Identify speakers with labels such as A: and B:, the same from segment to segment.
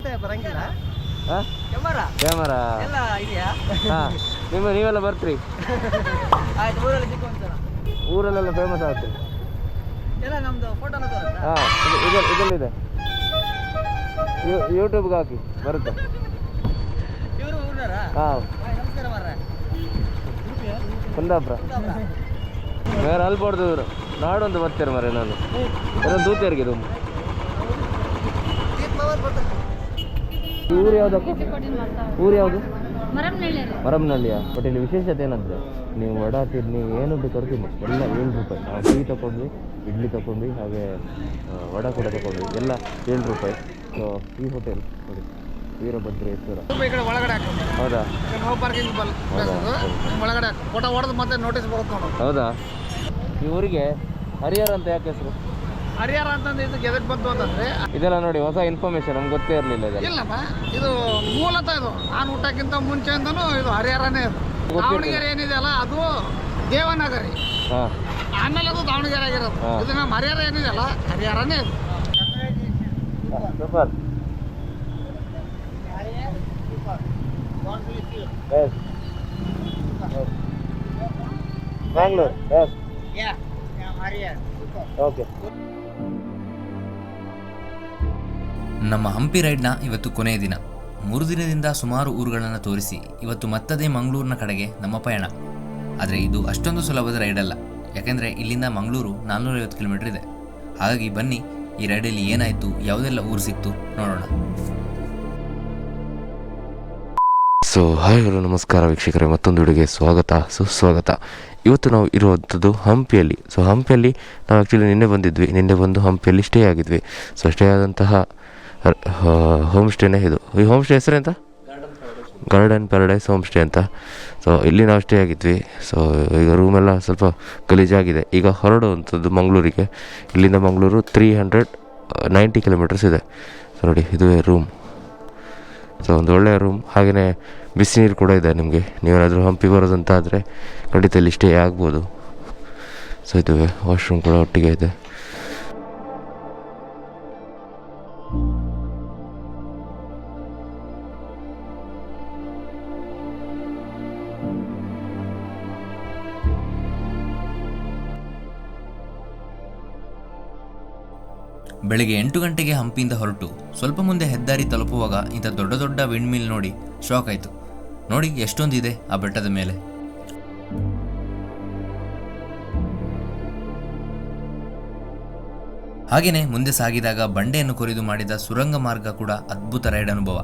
A: ಮತ್ತೆ ಬರಂಗಿಲ್ಲ.
B: ಕ್ಯಾಮರಾ ನೀವೆಲ್ಲ ಬರ್ತೀರಿ. ಊರಲ್ಲೆಲ್ಲ ಫೇಮಸ್ ಆಗ್ತೀರಿ. ಇದಲ್ಲಿದೆ, ಯೂಟ್ಯೂಬ್ಗೆ ಹಾಕಿ ಬರುತ್ತೆ. ಕುಂದಾಪುರ ಬೇರೆ ಅಲ್ಬಾರ್ದು ಇವರು ನಾಡೊಂದು ಬರ್ತಾರೆ ಮರೆ. ನಾನು ಇದೊಂದು ದೂತಿಯರಿಗೆ ಇದು ಊರು ಯಾವುದಕ್ಕೂ ಊರು ಯಾವುದು? ಮರಮ್ನಳ್ಳಿಯ. ಬಟ್ ಇಲ್ಲಿ ವಿಶೇಷತೆ ಏನಂದರೆ ನೀವು ವಡಾ ತಿನ್ನಿ ಏನು ಬೇಕಾದ್ರೂ ತಿನ್ನಿ, ಎಲ್ಲ 7 ರೂಪಾಯಿ. ನಾವು ಟೀ ತೊಗೊಂಡ್ವಿ, ಇಡ್ಲಿ ತೊಗೊಂಡ್ವಿ, ಹಾಗೆ ವಡಾ ಕೂಡ ತೊಗೊಂಡ್ವಿ, ಎಲ್ಲ 7 ರೂಪಾಯಿ. ಸೊ ಈ ಹೋಟೆಲ್ ನೋಡಿ, ವೀರಭದ್ರೇಶ್ವರ. ಹೌದಾ? ಹೌದಾ? ಈ ಊರಿಗೆ ಹರಿಹರ ಅಂತ ಯಾಕೆ ಹೆಸರು?
A: ಹರಿಹರ ಅಂತಂದ್ರೆ ಇದಕ್ಕೆ ಎದಕ್ಕೆ ಬಂತು ಅಂತಂದ್ರೆ,
B: ಇದೆಲ್ಲ ನೋಡಿ ಹೊಸ ಇನ್ಫಾರ್ಮೇಶನ್, ನಮ್ಗೆ ಗೊತ್ತೇ ಇರಲಿಲ್ಲ.
A: ಇಲ್ಲಮ್ಮ, ಇದು ಮೂಲತಃ ಇದು ನಾನು ಊಟಕ್ಕಿಂತ ಮುಂಚೆಯಿಂದನೂ ಇದು ಹರಿಹರನೇ. ಇದು ದಾವಣಗೆರೆ ಏನಿದೆ ಅಲ್ಲ, ಅದು ದೇವನಗರಿ, ಆಮೇಲೆ ಅದು ದಾವಣಗೆರೆ ಆಗಿರೋದು. ಇದು ನಮ್ಮ ಹರಿಹರ ಏನಿದೆ ಅಲ್ಲ, ಹರಿಹರನೇ ಇದು.
B: ಸೂಪರ್. ಬ್ಯಾಂಗ್ಳೂರ್. ಓಕೆ.
C: ನಮ್ಮ ಹಂಪಿ ರೈಡ್ನ ಇವತ್ತು ಕೊನೆಯ ದಿನ. 3 ದಿನದಿಂದ ಸುಮಾರು ಊರುಗಳನ್ನು ತೋರಿಸಿ ಇವತ್ತು ಮತ್ತದೇ ಮಂಗಳೂರಿನ ಕಡೆಗೆ ನಮ್ಮ ಪಯಣ. ಆದರೆ ಇದು ಅಷ್ಟೊಂದು ಸುಲಭದ ರೈಡ್ ಅಲ್ಲ, ಯಾಕೆಂದರೆ ಇಲ್ಲಿಂದ ಮಂಗಳೂರು 450 ಕಿಲೋಮೀಟರ್ ಇದೆ. ಹಾಗಾಗಿ ಬನ್ನಿ, ಈ ರೈಡಲ್ಲಿ ಏನಾಯಿತು, ಯಾವುದೆಲ್ಲ ಊರು ಸಿಕ್ತು ನೋಡೋಣ.
B: ಸೊ ಹಾಯ್ ಹಲೋ ನಮಸ್ಕಾರ ವೀಕ್ಷಕರೇ, ಮತ್ತೊಂದು ವಿಡಿಯೋಗೆ ಸ್ವಾಗತ ಸುಸ್ವಾಗತ. ಇವತ್ತು ನಾವು ಇರುವಂಥದ್ದು ಹಂಪಿಯಲ್ಲಿ. ಸೊ ಹಂಪಿಯಲ್ಲಿ ನಾವು ಆ್ಯಕ್ಚುಲಿ ನಿನ್ನೆ ಬಂದು ಹಂಪಿಯಲ್ಲಿ ಸ್ಟೇ ಆಗಿದ್ವಿ. ಸೊ ಸ್ಟೇ ಆದಂತಹ ಹೋಮ್ ಸ್ಟೇನೇ ಇದು. ಈ ಹೋಮ್ ಸ್ಟೇ ಹೆಸರೆಂತ? ಗಾರ್ಡನ್ ಪ್ಯಾರಡೈಸ್ ಹೋಮ್ ಸ್ಟೇ ಅಂತ. ಸೊ ಇಲ್ಲಿ ನಾವು ಸ್ಟೇ ಆಗಿದ್ವಿ. ಸೊ ಈಗ ರೂಮೆಲ್ಲ ಸ್ವಲ್ಪ ಗಲೀಜಾಗಿದೆ. ಈಗ ಹೊರಡುವಂಥದ್ದು ಮಂಗಳೂರಿಗೆ. ಇಲ್ಲಿಂದ ಮಂಗಳೂರು 390 ಕಿಲೋಮೀಟರ್ಸ್ ಇದೆ. ಸೊ ನೋಡಿ, ಇದುವೇ ರೂಮ್. ಸೊ ಒಂದು ಒಳ್ಳೆಯ ರೂಮ್, ಹಾಗೆಯೇ ಬಿಸಿ ನೀರು ಕೂಡ ಇದೆ ನಿಮಗೆ. ನೀವೇನಾದರೂ ಹಂಪಿ ಬರೋದಂತ ಆದರೆ ಖಂಡಿತ ಇಲ್ಲಿ ಸ್ಟೇ ಆಗ್ಬೋದು. ಸೊ ಇದುವೇ ವಾಶ್ರೂಮ್ ಕೂಡ ಒಟ್ಟಿಗೆ ಇದೆ.
C: ಬೆಳಗ್ಗೆ 8 ಗಂಟೆಗೆ ಹಂಪಿಯಿಂದ ಹೊರಟು ಸ್ವಲ್ಪ ಮುಂದೆ ಹೆದ್ದಾರಿ ತಲುಪುವಾಗ ಇಂಥ ದೊಡ್ಡ ದೊಡ್ಡ ವಿಂಡ್ ಮಿಲ್ ನೋಡಿ ಶಾಕ್ ಆಯಿತು. ನೋಡಿ ಎಷ್ಟೊಂದಿದೆ ಆ ಬೆಟ್ಟದ ಮೇಲೆ. ಹಾಗೆಯೇ ಮುಂದೆ ಸಾಗಿದಾಗ ಬಂಡೆಯನ್ನು ಕೊರೆದು ಮಾಡಿದ ಸುರಂಗ ಮಾರ್ಗ ಕೂಡ ಅದ್ಭುತ ರೈಡ್ ಅನುಭವ.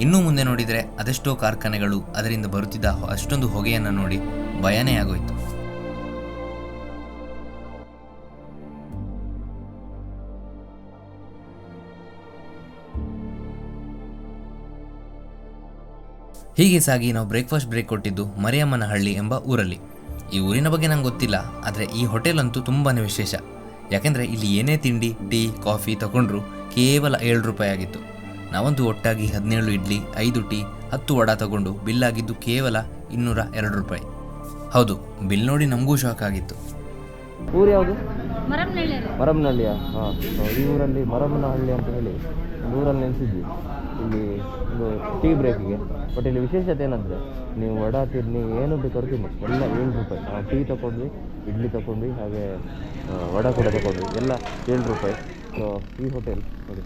C: ಇನ್ನೂ ಮುಂದೆ ನೋಡಿದರೆ ಅದೆಷ್ಟೋ ಕಾರ್ಖಾನೆಗಳು, ಅದರಿಂದ ಬರುತ್ತಿದ್ದ ಅಷ್ಟೊಂದು ಹೊಗೆಯನ್ನು ನೋಡಿ ಭಯನೇ ಆಗೋಯ್ತು. ಹೀಗೆ ಸಾಗಿ ನಾವು ಬ್ರೇಕ್ಫಾಸ್ಟ್ ಬ್ರೇಕ್ ಕೊಟ್ಟಿದ್ದು ಮರಿಯಮ್ಮನಹಳ್ಳಿ ಎಂಬ ಊರಲ್ಲಿ. ಈ ಊರಿನ ಬಗ್ಗೆ ನಂಗೆ ಗೊತ್ತಿಲ್ಲ, ಆದರೆ ಈ ಹೋಟೆಲ್ ಅಂತೂ ತುಂಬಾ ವಿಶೇಷ. ಯಾಕೆಂದರೆ ಇಲ್ಲಿ ಏನೇ ತಿಂಡಿ, ಟೀ, ಕಾಫಿ ತಗೊಂಡ್ರು ಕೇವಲ 7 ರೂಪಾಯಿ ಆಗಿತ್ತು. ನಾವಂತೂ ಒಟ್ಟಾಗಿ 17 ಇಡ್ಲಿ, 5 ಟೀ, 10 ವಡಾ ತಗೊಂಡು ಬಿಲ್ ಆಗಿದ್ದು ಕೇವಲ 202 ರೂಪಾಯಿ. ಹೌದು, ಬಿಲ್ ನೋಡಿ ನಮಗೂ ಶಾಕ್ ಆಗಿತ್ತು.
B: ಊರು ಯಾವುದು? ಮರಮ್ನಳ್ಳಿಯ. ಹಾಂ, ಈ ಊರಲ್ಲಿ ಮರಮ್ಮನಹಳ್ಳಿ ಅಂತ ಹೇಳಿ ಒಂದು ಊರಲ್ಲಿ ನೆನೆಸಿದ್ವಿ ಇಲ್ಲಿ ಒಂದು ಟೀ ಬ್ರೇಕಿಗೆ. ಬಟ್ ಇಲ್ಲಿ ವಿಶೇಷತೆ ಏನಂದರೆ ನೀವು ವಡಾ ತಿನ್ನಿ, ಏನು ಬೇಕಾದ್ರೂ ತಿನ್ನಿ, ಎಲ್ಲ 7 ರೂಪಾಯಿ. ನಾವು ಟೀ ತೊಗೊಂಡ್ವಿ, ಇಡ್ಲಿ ತೊಗೊಂಡ್ವಿ, ಹಾಗೆ ವಡಾ ಕೂಡ ತೊಗೊಂಡ್ವಿ, ಎಲ್ಲ 7 ರೂಪಾಯಿ. ಸೊ ಈ ಹೋಟೆಲ್ ನೋಡಿ,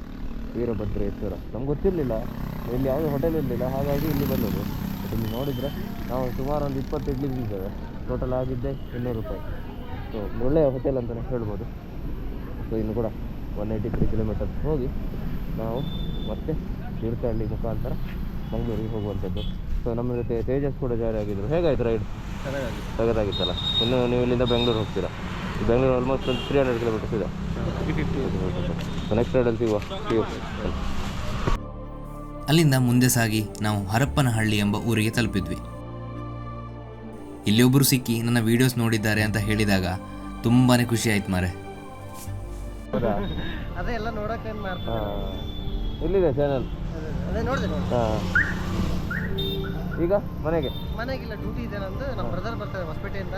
B: ವೀರಭದ್ರೇಶ್ವರ. ನಮ್ಗೆ ಗೊತ್ತಿರಲಿಲ್ಲ, ಇಲ್ಲಿ ಯಾವುದೇ ಹೋಟೆಲ್ ಇರಲಿಲ್ಲ, ಹಾಗಾಗಿ ಇಲ್ಲಿ ಬಂದದ್ದು. ಬಟ್ ಇಲ್ಲಿ ನೋಡಿದರೆ ನಾವು ಸುಮಾರು ಒಂದು 20 ಇಡ್ಲಿ ತಿಂದಿದ್ದೇವೆ. ಟೋಟಲ್ ಆಗಿದ್ದೆ 200 ರೂಪಾಯಿ. ಸೊ ಒಳ್ಳೆಯ ಹೋಟೆಲ್ ಅಂತಲೇ ಹೇಳ್ಬೋದು. ಸೊ ಇನ್ನು ಕೂಡ 183 ಕಿಲೋಮೀಟರ್ಸ್ ಹೋಗಿ ನಾವು ಮತ್ತೆ ತೀರ್ಥಹಳ್ಳಿ ಮುಖಾಂತರ ಮಂಗಳೂರಿಗೆ ಹೋಗುವಂಥದ್ದು. ಸೊ ನಮ್ಮ ಜೊತೆ ತೇಜಸ್ ಕೂಡ ಜಾರಿ ಆಗಿದ್ದರು. ಹೇಗಾಯಿತು ರೈಡ್? ತೆಗೆದಾಗಿತ್ತಲ್ಲ. ಇನ್ನು ನೀವು ಇಲ್ಲಿಂದ ಬೆಂಗಳೂರು ಹೋಗ್ತೀರಾ. ಬೆಂಗಳೂರು ಆಲ್ಮೋಸ್ಟ್ ಒಂದು 300 ಕಿಲೋಮೀಟರ್ಸ್ ಇದೆ. ಸೊ ನೆಕ್ಸ್ಟ್ ರೈಡಲ್ಲಿ ಸಿಗುವ.
C: ಅಲ್ಲಿಂದ ಮುಂದೆ ಸಾಗಿ ನಾವು ಹರಪ್ಪನಹಳ್ಳಿ ಎಂಬ ಊರಿಗೆ ತಲುಪಿದ್ವಿ. ಇಲ್ಲಿ ಒಬ್ಬರು ಸಿಕ್ಕಿ ನನ್ನ ವಿಡಿಯೋಸ್ ನೋಡಿದ್ದಾರೆ ಅಂತ ಹೇಳಿದಾಗ ತುಂಬಾನೇ ಖುಷಿ ಆಯ್ತು ಮಾರೆ.
A: ಅದೆಲ್ಲ ನೋಡಕ್ಕೆ ಏನು ಮಾಡ್ತಾರೆ?
B: ಎಲ್ಲಿದೆ ಚಾನಲ್?
A: ಅದೇ ನೋಡಿದೆ.
B: ಈಗ ಮನೆಗೆ
D: ಮನೆಗಿಲ್ಲ, ಡ್ಯೂಟಿ ಇದೆ ನಂದು. ನಮ್ಮ ಬ್ರದರ್ ಬರ್ತಾರೆ ಹೊಸಪೇಟೆಯಿಂದ,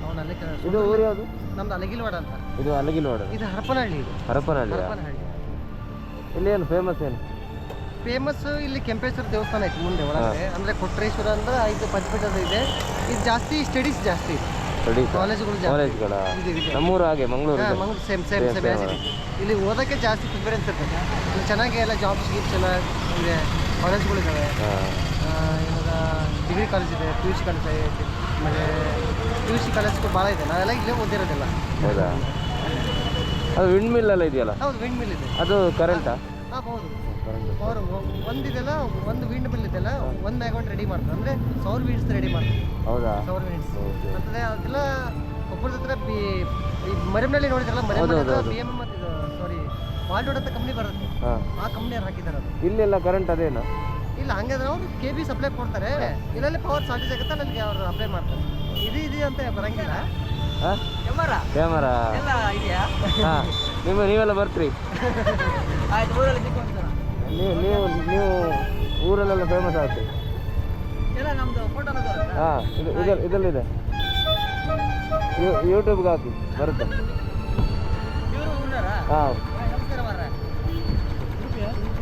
D: ಅವನು ಅಲ್ಲೇ
B: ಇದು ಊರು ಯಾವುದು?
D: ನಮ್ದು ಅಲಗಿಲ್ವಾಡ ಅಂತ.
B: ಇದು ಅಲಗಿಲ್ವಾಡ,
D: ಇದು ಹರಪನಹಳ್ಳಿ. ಇದು
B: ಹರಪನಹಳ್ಳಿ.
D: ಹರಪನಹಳ್ಳಿ.
B: ಇಲ್ಲಿ ಏನು ಫೇಮಸ್ ಏನು?
D: ಫೇಮಸ್ ಇಲ್ಲಿ ಕೆಂಪೇಶ್ವರ ದೇವಸ್ಥಾನ ಐತೆ ಮುಂದೆ ಒಳಗಡೆ. ಅಂದ್ರೆ ಕೊಟ್ರೇಶ್ವರ ಅಂದ್ರೆ 5 ಪಂಚಪೀಠದ ಇದೆ. ಇದು ಜಾಸ್ತಿ ಸ್ಟಡೀಸ್ ಜಾಸ್ತಿ ಇದೆ, ಕಾಲೇಜುಗಳು
B: ಕಾಲೇಜ್ಗಳ. ನಮ್ಮೂರು ಹಾಗೆ Mangaluru
D: Mangaluru same same same. ಇಲ್ಲಿ ಓದೋಕ್ಕೆ ಜಾಸ್ತಿ ಪ್ರಿಫರೆನ್ಸ್ ಇರ್ತದೆ. ಇಲ್ಲಿ ಚೆನ್ನಾಗಿ ಎಲ್ಲ ಜಾಬ್ಸ್ ಗೀಬ್ಸ್ ಎಲ್ಲ ಇದೆ, ಕಾಲೇಜ್ಗಳಿದ್ದಾವೆ. ಇವಾಗ ಡಿಗ್ರಿ ಕಾಲೇಜ್ ಇದೆ, ಪಿ ಯು ಸಿ ಕಾಲೇಜ್ ಐತೆ, ಆಮೇಲೆ ಪಿ ಯು ಸಿ ಕಾಲೇಜ್ಗಳು ಭಾಳ ಇದೆ. ನಾವೆಲ್ಲ ಇಲ್ಲೇ ಓದಿರೋದಿಲ್ಲ.
B: ಹೌದಾ? ಅದು ವಿಂಡ್ ಮಿಲ್ ಎಲ್ಲ ಇದೆಯಲ್ಲ?
D: ಹೌದು, ವಿಂಡ್ ಮಿಲ್ ಇದೆ.
B: ಅದು ಕರೆಂಟಾ?
D: ಹಾಂ, ಹೌದು. ಅವರು ಒಂದಿದೆಲ್ಲ, ಒಂದು ವಿಂಡ್ ಮಿಲ್ ಇದೆಲ್ಲ, ಒಂದು ಮ್ಯಾಗೌಂಟ್ ರೆಡಿ ಮಾಡ್ತಾರೆ. ಅಂದರೆ ಸೌರ್ ವಿಂಡ್ಸ್ ರೆಡಿ ಮಾಡ್ತಾರೆ.
B: ಹೌದಾ?
D: ಸೌರ್ ವಿಂಡ್ಸ್ ಅಂತಂದರೆ ಅದೆಲ್ಲ ಒಬ್ಬರದ ಹತ್ರ ಈ ಮರಿಮನಹಳ್ಳಿ ನೋಡಿದ್ರಲ್ಲ, ಮರಿಮನಹಳ್ಳಿ ಬಿ ಎಮ್ ಮತ್ತು ಇದು ಸಾರಿ ವಾಲ್ಡೋಡ್ ಅಂತ ಕಂಪ್ನಿ ಬರುತ್ತೆ. ಆ ಕಂಪ್ನಿಯವ್ರು ಹಾಕಿದ್ದಾರೆ ಅದು.
B: ಇಲ್ಲೆಲ್ಲ ಕರೆಂಟ್ ಅದೇನು?
D: ಇಲ್ಲ, ಹಂಗೆ ಅವರು KB ಸಪ್ಲೈ ಕೊಡ್ತಾರೆ. ಇಲ್ಲೆಲ್ಲ ಪವರ್ ಶಾರ್ಟೇಜ್ ಆಗುತ್ತೆ, ನನಗೆ ಅವರು ಅಪ್ಲೈ ಮಾಡ್ತಾರೆ. ಇದು ಅಂತ ಬರಂಗಿಲ್ಲ.
B: ಕ್ಯಾಮರಾ
D: ಎಲ್ಲ ಇದೆಯಾ?
B: ಹಾಂ, ನೀವೆಲ್ಲ ಬರ್ತೀರಿ?
D: ಆಯ್ತು, ಊರಲ್ಲಿ
B: ನೀವು ಊರಲ್ಲೆಲ್ಲ ಫೇಮಸ್ ಆಗುತ್ತೆ.
D: ಎಲ್ಲ ನಮ್ಮದು ಫೋಟೋನ ಬರುತ್ತೆ.
B: ಹಾಂ, ಇದರಲ್ಲಿದೆ, ಯೂಟ್ಯೂಬ್ಗೆ ಹಾಕಿ ಬರುತ್ತೆ.
D: ಇವರು ಊರಾರಾ?
B: ಹಾಂ,
D: ನಮಸ್ಕಾರ ಮಾರ್ರೆ.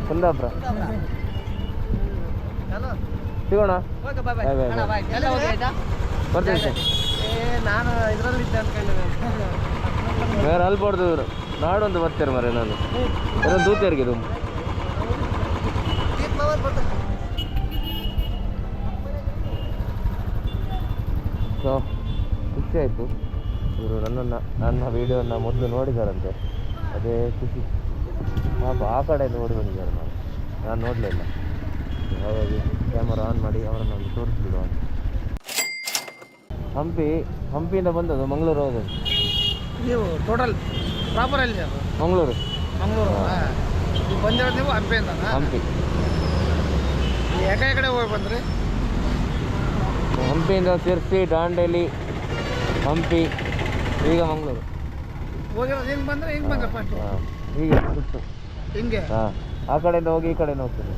B: ಕುಂದಾಪುರ.
D: ಹಲೋ,
B: ಸಿಗೋಣ.
D: ಓಕೆ, ಬಾಯ್ ಬಾಯ್.
B: ಬಾಯ್ ಬಾಯ್
D: ಅಣ್ಣ ಬಾಯ್. ಎಲ್ಲ ಹೋಗಿ ಆಯ್ತಾ?
B: ಬರ್ತೀನಿ ಸರ್.
D: ನಾನು ಇದರಲ್ಲಿ ಇದ್ದೆ ಅಂದ್ಕೊಂಡಿದ್ದೆ.
B: ಬೇರೆ ಅಲ್ಬಾರ್ದು ಇವರು ನಾಡೊಂದು ಬರ್ತಾರೆ ಮರೆ. ನಾನು ಏನೋ ದೂತಿಯರಿಗೆ ಇದು ಸೊ ಖುಷಿ ಆಯಿತು. ಇವರು ನನ್ನ ವೀಡಿಯೋನ ಮೊದಲು ನೋಡಿದಾರಂತೆ, ಅದೇ ಖುಷಿ. ಪಾಪ ಆ ಕಡೆಯಿಂದ ಓಡಿ ಬಂದಿದ್ದಾರೆ, ನಾನು ನೋಡಲಿಲ್ಲ. ಹಾಗಾಗಿ ಕ್ಯಾಮರಾ ಆನ್ ಮಾಡಿ ಅವರನ್ನು ಒಂದು ತೋರಿಸ್ಬಿಡುವ. ಹಂಪಿಯಿಂದ ಬಂದದ್ದು, ಮಂಗಳೂರು ಹೋಗೋದು.
A: ನೀವು ಟೋಟಲ್ ಪ್ರಾಪರ್ ಅಲ್ಲಿ ಅದು
B: ಮಂಗಳೂರು
A: ನೀವು ಬಂದಿರೋದು ನೀವು ಹಂಪಿಯಿಂದ?
B: ಹಂಪಿ.
A: ಕಡೆ ಹೋಗಿ ಬಂದ್ರಿ?
B: ಹಂಪಿಯಿಂದ ಶಿರ್ಸಿ, ದಾಂಡೇಲಿ, ಹಂಪಿ, ಈಗ ಮಂಗಳೂರು
A: ಹೋಗಿರೋದು. ಹಿಂಗೆ ಬಂದರೆ ಹಿಂಗೆ ಬಂದ್ರೆ ಫಸ್ಟ್
B: ಹೀಗೆ ಸುತ್ತು
A: ಹಿಂಗೆ.
B: ಹಾಂ, ಆ ಕಡೆಯಿಂದ ಹೋಗಿ ಈ ಕಡೆಯಿಂದ ಹೋಗ್ತೀನಿ.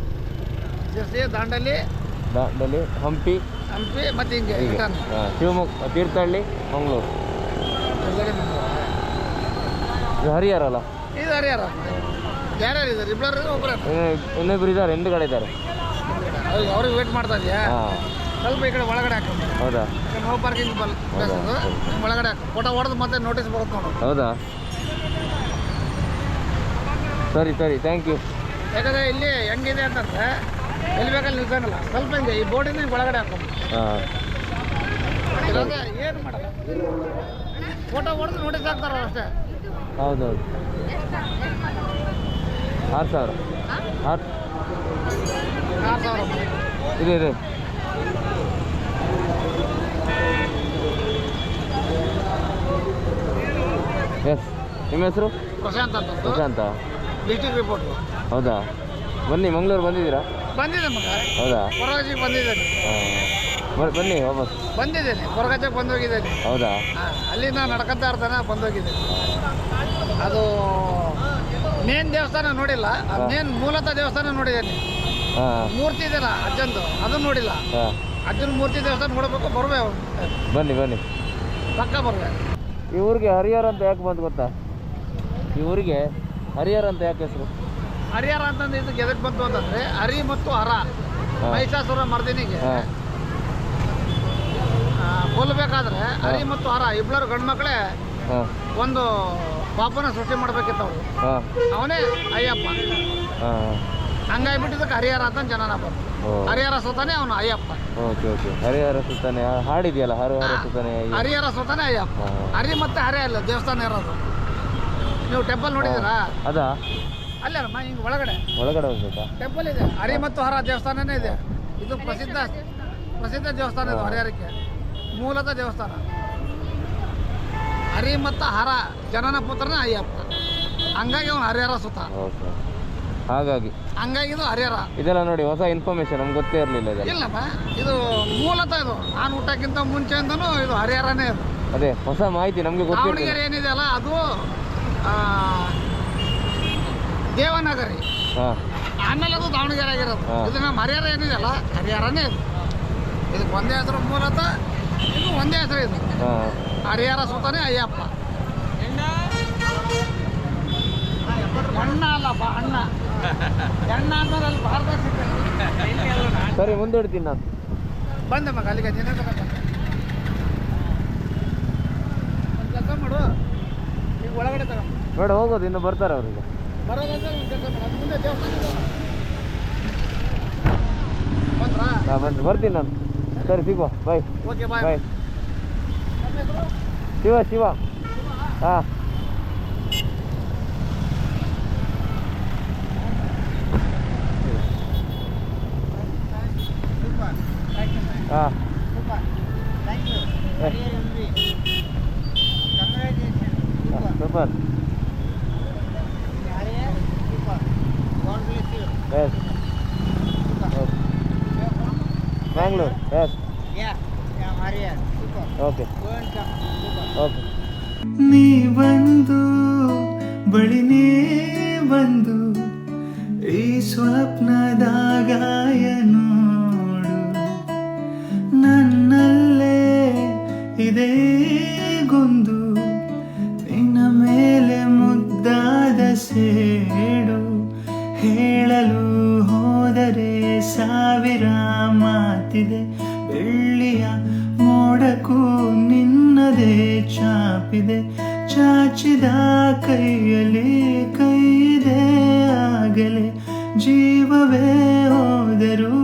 A: ಶಿರ್ಸಿ, ದಾಂಡೇಲಿ,
B: ಹಂಪಿ
A: ಮತ್ತೆ ಹಿಂಗೆ
B: ಹೀಗೆ. ಹಾಂ, ಶಿವಮೊಗ್ಗ, ತೀರ್ಥಹಳ್ಳಿ, ಮಂಗಳೂರು. ಇದು ಹರಿಹರ ಅಲ್ಲ?
A: ಇದು ಹರಿಹರ. ಯಾರ್ಯಾರು ಇದ್ದಾರೆ? ಇಬ್ಬರು ಒಬ್ಬರ?
B: ಇನ್ನೊಬ್ರು ಇದ್ದಾರೆ, ಹಿಂದುಗಡೆ ಇದ್ದಾರೆ.
A: ಅವ್ರಿಗೆ ವೇಟ್ ಮಾಡ್ತಾ ಇದೆಯಾ?
B: ಹಾಂ,
A: ಸ್ವಲ್ಪ ಈ ಕಡೆ ಒಳಗಡೆ ಹಾಕೊಂಡು.
B: ಹೌದಾ?
A: ನೋ ಪಾರ್ಕಿಂಗ್ ಒಳಗಡೆ ಹಾಕಿ ಫೋಟೋ ಹೊಡೆದು ಮತ್ತೆ ನೋಟಿಸ್ ಬರುತ್ತೆ ನೋಡು.
B: ಹೌದಾ? ಸರಿ ಥ್ಯಾಂಕ್ ಯು.
A: ಯಾಕಂದರೆ ಇಲ್ಲಿ ಹೆಂಗಿದೆ ಅಂತಂದರೆ ಎಲ್ಲಿ ಬೇಕಲ್ಲಿ ನಿಲ್ಸಂಗಿಲ್ಲ. ಸ್ವಲ್ಪ ಹಿಂಗೆ ಈ ಬೋರ್ಡಿಂದ ಒಳಗಡೆ ಹಾಕೊಂಡು.
B: ಹಾಂ,
A: ಇವಾಗ ಏನು ಮಾಡಲ್ಲ, ಫೋಟೋ ಹೊಡೆದು ನೋಟಿಸ್ ಹಾಕ್ತಾರ ಅಷ್ಟೇ.
B: ಹೌದೌದು. 6,000.
A: 6,000
B: ಇದೆ. ಎಸ್, ನಿಮ್ಮ ಹೆಸರು?
A: ಪ್ರಶಾಂತ್ ಅಂತ.
B: ಪ್ರಶಾಂತ.
A: District report.
B: ಹೌದಾ? ಬನ್ನಿ, ಮಂಗಳೂರು ಬಂದಿದ್ದೀರಾ?
A: ಬಂದಿದ್ದೆ ಮಗ.
B: ಹೌದಾ?
A: ಕೊರಗಜ್ಜಿಗೆ ಬಂದಿದ್ದೇನೆ.
B: ಬನ್ನಿ ವಾಪಸ್.
A: ಬಂದಿದ್ದೇನೆ, ಕೊರಗಜ್ಜಿಗೆ ಬಂದೋಗಿದ್ದೇನೆ.
B: ಹೌದಾ?
A: ಅಲ್ಲಿಂದ ನಡ್ಕೊಂತ ಇರ್ತಾನೆ ಬಂದೋಗಿದ್ದೇನೆ. ಅದು ಮೇನ್ ದೇವಸ್ಥಾನ ನೋಡಿಲ್ಲ, ಮೇನ್ ಮೂಲತಃ ದೇವಸ್ಥಾನ ನೋಡಿದ್ದೇನೆ.
B: ಹಾಂ,
A: ಮೂರ್ತಿ ಇದೆಯಲ್ಲ ಅಜ್ಜಂದು, ಅದನ್ನು ನೋಡಿಲ್ಲ.
B: ಹಾಂ,
A: ಅಜ್ಜನ ಮೂರ್ತಿ ದೇವಸ್ಥಾನ ನೋಡಬೇಕು, ಬರುವೆ.
B: ಬನ್ನಿ
A: ಪಕ್ಕ ಬರುವೆ.
B: ಈ ಊರಿಗೆ ಹರಿಹರ ಅಂತ ಯಾಕೆ ಬಂತು ಗೊತ್ತಾ? ಈ ಊರಿಗೆ ಹರಿಹರ ಅಂತ ಯಾಕೆ ಹೆಸರು?
A: ಹರಿಹರ ಅಂತಂದ್ರೆ ಇದಕ್ಕೆ ಎದಕ್ಕೆ ಬಂತು ಅಂತಂದ್ರೆ, ಹರಿ ಮತ್ತು ಹರ, ಮಹಿಷಾಸುರ ಮರ್ದಿನಿಗೆ ಕೊಲ್ಲಬೇಕಾದ್ರೆ ಹರಿ ಮತ್ತು ಹರ ಇಬ್ಬರು ಗಂಡು ಮಕ್ಕಳೇ ಒಂದು ಪಾಪನ ಸೃಷ್ಟಿ ಮಾಡ್ಬೇಕಿತ್ತು ಅವರು. ಅವನೇ ಅಯ್ಯಪ್ಪ. ಹಂಗಾಗ್ಬಿಟ್ಟಿದ್ದಕ್ಕೆ ಹರಿಹರ ಅಂತ ಜನನ ಬಂತು. ಹರಿಹರ ಸುತ್ತಾನೆ ಅವನು ಅಯ್ಯಪ್ಪ.
B: ಹರಿಹರ ಸುತ್ತಾನೆ ಹಾಡಿದೆಯಲ್ಲ, ಹರಿಹರ ಸುತ್ತಾನೆ,
A: ಹರಿಹರ ಸುತ್ತಾನೆ ಅಯ್ಯಪ್ಪ. ಹರಿ ಮತ್ತೆ ಹರೇ ಅಲ್ಲ ದೇವಸ್ಥಾನ ಇರೋದು. ನೀವು ಟೆಂಪಲ್ ನೋಡಿದ್ದೀರಾ?
B: ಅದಾ?
A: ಅಲ್ಲಮ್ಮ, ಹಿಂಗೆ ಒಳಗಡೆ
B: ಹೋಗ್ಬೇಕಾ?
A: ಟೆಂಪಲ್ ಇದೆ, ಹರಿ ಮತ್ತು ಹರ ದೇವಸ್ಥಾನನೇ ಇದೆ. ಇದು ಪ್ರಸಿದ್ಧ ದೇವಸ್ಥಾನ ಇದು ಹರಿಹರಕ್ಕೆ. ಮೂಲತಃ ದೇವಸ್ಥಾನ ಹರಿ ಮತ್ತು ಹರ ಜನನ ಪುತ್ರನೇ ಅಯ್ಯಪ್ಪ. ಹಂಗಾಗಿ ಅವನು ಹರಿಹರ ಸುತ್ತ.
B: ಹಾಗಾಗಿ
A: ಇದು ಹರಿಹರ.
B: ಇದೆಲ್ಲ ನೋಡಿ ಹೊಸ ಇನ್ಫಾರ್ಮೇಶನ್, ನಮ್ಗೆ ಗೊತ್ತೇ ಇರಲಿಲ್ಲ.
A: ಇಲ್ಲಮ್ಮ, ಇದು ಮೂಲತಃ ಇದು ನಾನು ಊಟಕ್ಕಿಂತ ಮುಂಚೆಯಿಂದನೂ ಇದು ಹರಿಹರನೇ ಇದು.
B: ಅದೇ ಹೊಸ ಮಾಹಿತಿ ನಮಗೆ ಗೊತ್ತಿಲ್ಲ.
A: ದಾವಣಗೆರೆ ಏನಿದೆ ಅಲ್ಲ, ಅದು ದೇವನಗರಿ, ಆಮೇಲೆ ಅದು ದಾವಣಗೆರೆ ಆಗಿರೋದು. ಇದು ನಮ್ಮ ಹರಿಹರ ಏನಿದೆ ಅಲ್ಲ, ಹರಿಹರನೇ ಇದು. ಇದಕ್ಕೆ ಒಂದೇ ಹೆಸರು ಮೂಲತಃ, ಇದು ಒಂದೇ ಹೆಸರು ಇದು
B: ಹಾಂ
A: ಹರಿಹರ ಸುತಾನೆ ಅಯ್ಯಪ್ಪ. ಅಣ್ಣ ಅಲ್ಲಪ್ಪ, ಅಣ್ಣ ಅಣ್ಣ ಅಂದ್ರೆ ಅಲ್ಲಿ ಭಾರತ
B: ಸರಿ ಮುಂದೂಡ್ತೀನಿ ನಾನು.
A: ಬಂದೆ ಮಗ ಅಲ್ಲಿಗೆ ದಿನ ಒಂದು ಕೆಲಸ ಮಾಡು, ಈಗ ಒಳಗಡೆ ತಗೊಂಡು
B: ಬೇಡ ಹೋಗೋದು, ಇನ್ನು ಬರ್ತಾರೆ ಅವ್ರಿಗೆ.
A: ಬರೋದಂತ ಒಂದು ಕೆಲಸ ಮಾಡು, ಅದು ಮುಂದೆ ದೇವಸ್ಥಾನ ಬಂದ್ರಾ?
B: ಹಾಂ ಬನ್ನಿ, ಬರ್ತೀನಿ ನಾನು. ಸರಿ ಸಿಗುವ, ಬಾಯ್.
A: Okay bye.
B: ಬಾಯ್. ಶಿವ ಹಾಂ ಹಾಂ super. Yes Bangalore. Yes okay okay.
E: ನೀ ಬಂದು ಬಳಿನೇ ಬಂದು ಈ ಸ್ವಪ್ನದಾಗಾಯ ನೋಡು, ನನ್ನಲ್ಲೇ ಇದೇ ಗೊಂದು, ನಿನ್ನ ಮೇಲೆ ಮುದ್ದಾದ ಸೇಡು, ಹೇಳಲು ಹೋದರೆ ಸಾವಿರ ಮಾತಿದೆ, ಬೆಳ್ಳಿಯ ಮೋಡಕ್ಕೂ ನಿನ್ನದೇ ಚಾಪಿದೆ, ಚಾಚಿದ ಕೈಯಲ್ಲಿ ಕೈದೆ ಆಗಲೇ, ಜೀವವೇ ಹೋದರೂ